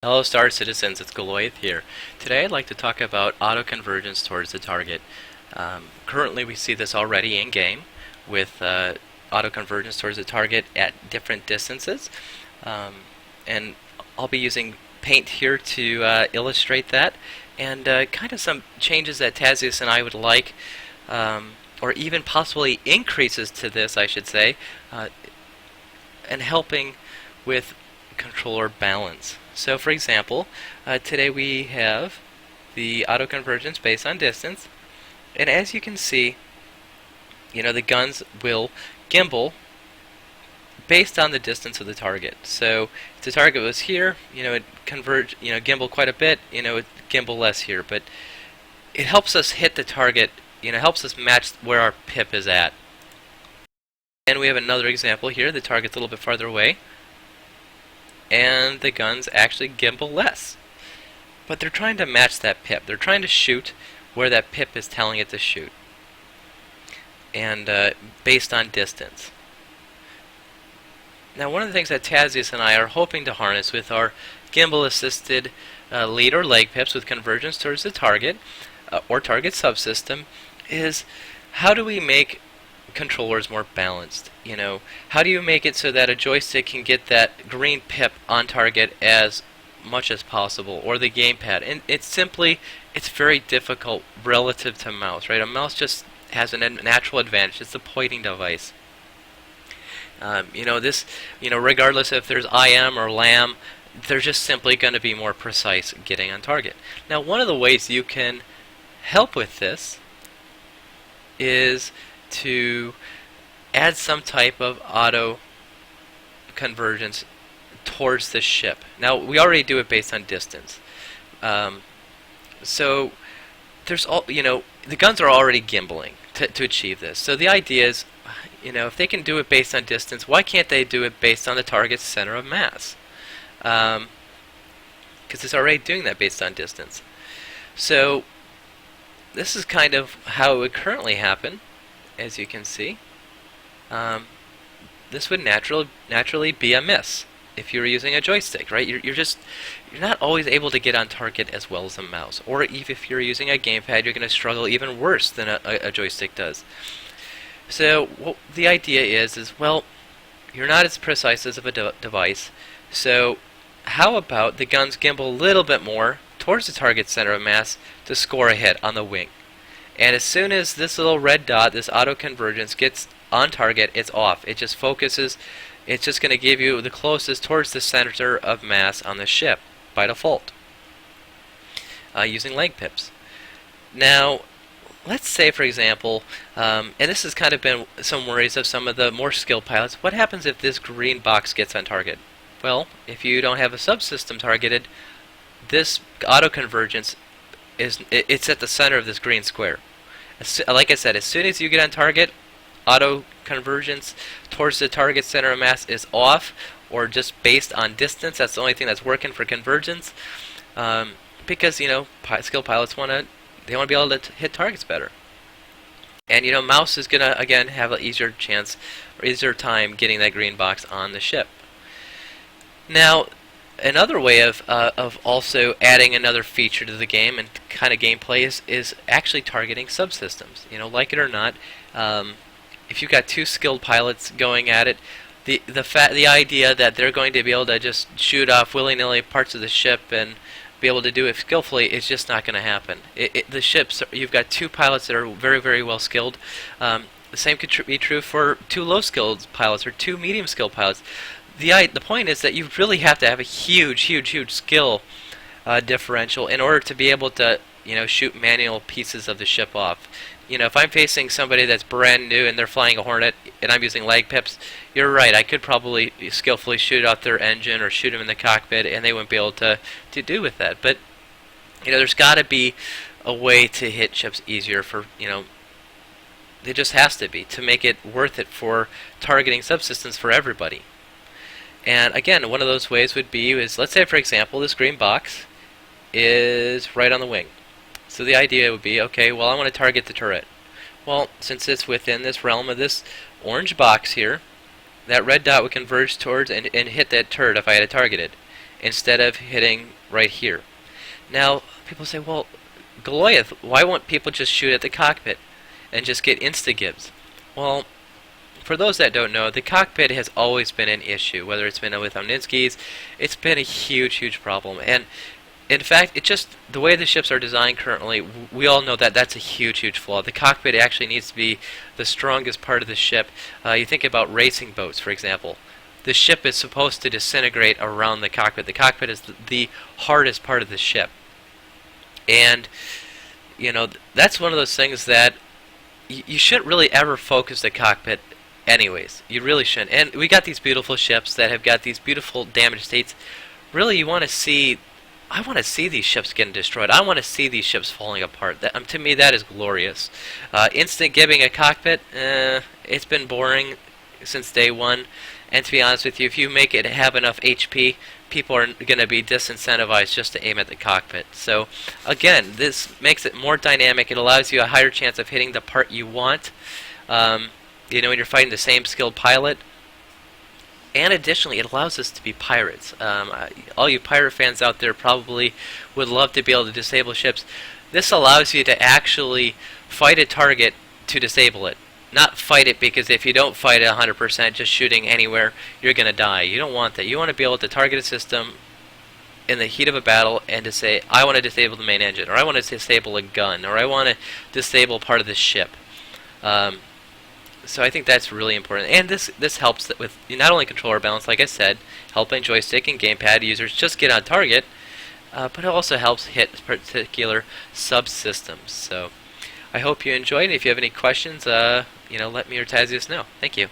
Hello Star Citizens, it's Galoith here. Today I'd like to talk about auto-convergence towards the target. Currently we see this already in-game with auto-convergence towards the target at different distances. And I'll be using paint here to illustrate that, and kind of some changes that Tazius and I would like, or even possibly increases to this, I should say, and helping with controller balance. So for example, today we have the auto-convergence based on distance, and as you can see, the guns will gimbal based on the distance of the target. So if the target was here, it converge, gimbal quite a bit, it gimbal less here, but it helps us hit the target, helps us match where our pip is at. And we have another example here, the target's a little bit farther away, and the guns actually gimbal less. But they're trying to match that pip. They're trying to shoot where that pip is telling it to shoot, and based on distance. Now, one of the things that Tazius and I are hoping to harness with our gimbal-assisted lead or leg pips with convergence towards the target or target subsystem is how do we make controllers more balanced? How do you make it so that a joystick can get that green pip on target as much as possible, or the gamepad? And it's very difficult relative to mouse, right? A mouse just has a natural advantage. It's a pointing device. Regardless if there's IM or LAM, they're just simply going to be more precise getting on target. Now, one of the ways you can help with this is to add some type of auto convergence towards the ship. Now, we already do it based on distance. So there's the guns are already gimbaling to achieve this. So the idea is, if they can do it based on distance, why can't they do it based on the target's center of mass? Because it's already doing that based on distance. So this is kind of how it would currently happen. As you can see, this would naturally be a miss if you were using a joystick, right? You're not always able to get on target as well as a mouse, or even if you're using a gamepad, you're going to struggle even worse than a joystick does. So what the idea is well, you're not as precise as of a device. So how about the guns gimbal a little bit more towards the target center of mass to score a hit on the wing? And as soon as this little red dot, this auto-convergence, gets on target, it's off. It just focuses. It's just going to give you the closest towards the center of mass on the ship by default, using leg pips. Now, let's say, for example, and this has kind of been some worries of some of the more skilled pilots, what happens if this green box gets on target? Well, if you don't have a subsystem targeted, this auto-convergence it's at the center of this green square. Like I said, as soon as you get on target, auto-convergence towards the target center of mass is off, or just based on distance. That's the only thing that's working for convergence, because skilled pilots want to be able to hit targets better. And mouse is gonna again have an easier chance or easier time getting that green box on the ship. Now, another way of also adding another feature to the game and kind of gameplay is actually targeting subsystems. Like it or not, if you've got two skilled pilots going at it, the idea that they're going to be able to just shoot off willy-nilly parts of the ship and be able to do it skillfully is just not going to happen. The ships, you've got two pilots that are very, very well skilled. The same could be true for two low-skilled pilots or two medium-skilled pilots. The point is that you really have to have a huge skill differential in order to be able to shoot manual pieces of the ship off. If I'm facing somebody that's brand new and they're flying a Hornet and I'm using leg pips, you're right, I could probably skillfully shoot out their engine or shoot them in the cockpit and they wouldn't be able to do with that. But there's got to be a way to hit ships easier for there just has to be, to make it worth it for targeting subsystems for everybody. And again, one of those ways would be let's say, for example, this green box is right on the wing. So the idea would be, okay, well, I want to target the turret. Well, since it's within this realm of this orange box here, that red dot would converge towards and hit that turret if I had it targeted. instead of hitting right here. Now, people say, well, Goliath, why won't people just shoot at the cockpit and just get insta-gibs? Well, for those that don't know, the cockpit has always been an issue. Whether it's been with Omninskis, it's been a huge, huge problem. And in fact, it just, the way the ships are designed currently, we all know that that's a huge, huge flaw. The cockpit actually needs to be the strongest part of the ship. You think about racing boats, for example. The ship is supposed to disintegrate around the cockpit. The cockpit is the hardest part of the ship. And, you know, that's one of those things that you shouldn't really ever focus the cockpit anyways. You really shouldn't. And we got these beautiful ships that have got these beautiful damage states. Really, you want to see, I want to see these ships getting destroyed. I want to see these ships falling apart. That, to me, that is glorious. Instant gibbing a cockpit, it's been boring since day one. And to be honest with you, if you make it have enough HP, people are going to be disincentivized just to aim at the cockpit. So again, this makes it more dynamic. It allows you a higher chance of hitting the part you want. You know, when you're fighting the same skilled pilot. And additionally, it allows us to be pirates. All you pirate fans out there probably would love to be able to disable ships. This allows you to actually fight a target to disable it. Not fight it, because if you don't fight it 100%, just shooting anywhere, you're going to die. You don't want that. You want to be able to target a system in the heat of a battle and to say, I want to disable the main engine, or I want to disable a gun, or I want to disable part of the ship. So I think that's really important. And this helps with not only controller balance, like I said, helping joystick and gamepad users just get on target, but it also helps hit particular subsystems. So I hope you enjoyed. If you have any questions, let me or Tazius know. Thank you.